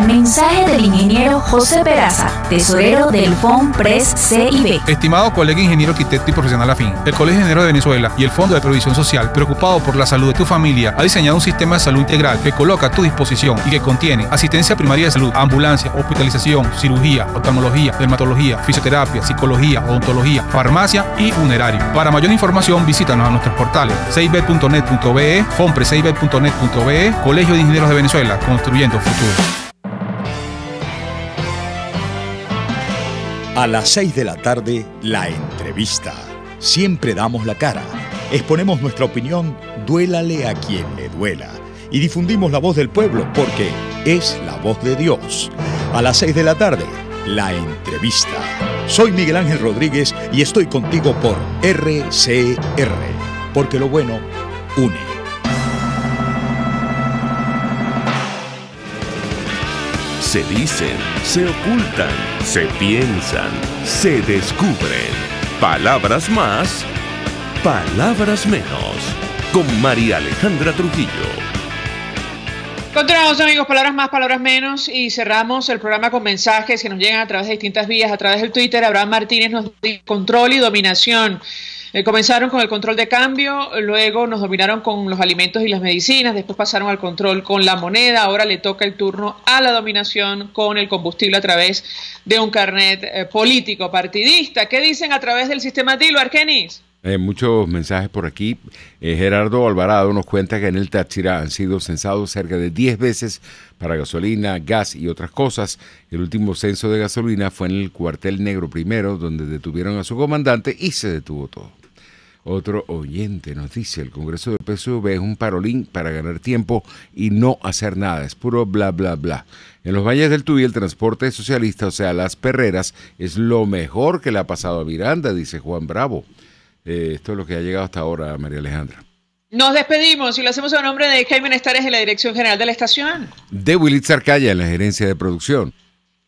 Mensaje del ingeniero José Peraza, tesorero del FONPRES CIB. Estimado colega ingeniero, arquitecto y profesional afín, el Colegio de Ingenieros de Venezuela y el Fondo de Previsión Social, preocupado por la salud de tu familia, ha diseñado un sistema de salud integral que coloca a tu disposición y que contiene asistencia primaria de salud, ambulancia, hospitalización, cirugía, oftalmología, dermatología, fisioterapia, psicología, odontología, farmacia y funerario. Para mayor información, visítanos a nuestros portales cib.net.be, fonprescib.net.be, Colegio de Ingenieros de Venezuela, construyendo futuro. A las 6 de la tarde, la entrevista. Siempre damos la cara. Exponemos nuestra opinión, duélale a quien le duela. Y difundimos la voz del pueblo porque es la voz de Dios. A las 6 de la tarde, la entrevista. Soy Miguel Ángel Rodríguez y estoy contigo por RCR. Porque lo bueno une. Se dicen, se ocultan, se piensan, se descubren. Palabras más, palabras menos. Con María Alejandra Trujillo. Continuamos, amigos, palabras más, palabras menos, y cerramos el programa con mensajes que nos llegan a través de distintas vías, a través del Twitter. Abraham Martínez nos dice: control y dominación. Comenzaron con el control de cambio, luego nos dominaron con los alimentos y las medicinas, después pasaron al control con la moneda, ahora le toca el turno a la dominación con el combustible a través de un carnet político partidista. ¿Qué dicen a través del sistema Dilo, Argenis? Muchos mensajes por aquí. Gerardo Alvarado nos cuenta que en el Táchira han sido censados cerca de 10 veces para gasolina, gas y otras cosas. El último censo de gasolina fue en el Cuartel Negro Primero, donde detuvieron a su comandante y se detuvo todo. Otro oyente nos dice: el Congreso del PSUV es un parolín para ganar tiempo y no hacer nada, es puro bla bla bla. En los valles del Tuy el transporte socialista, o sea las perreras, es lo mejor que le ha pasado a Miranda, dice Juan Bravo. Esto es lo que ha llegado hasta ahora, María Alejandra. Nos despedimos y lo hacemos a nombre de Jaime Estares en la dirección general de la estación, de Willy Zarcaya en la gerencia de producción,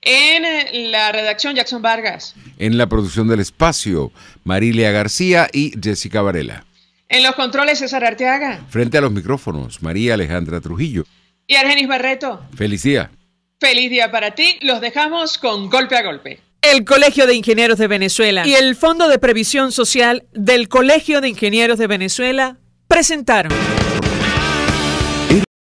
en la redacción Jackson Vargas, en la producción del espacio Marilia García y Jessica Varela, en los controles César Arteaga, frente a los micrófonos María Alejandra Trujillo y Argenis Barreto. Feliz día. Feliz día para ti. Los dejamos con Golpe a Golpe. El Colegio de Ingenieros de Venezuela y el Fondo de Previsión Social del Colegio de Ingenieros de Venezuela presentaron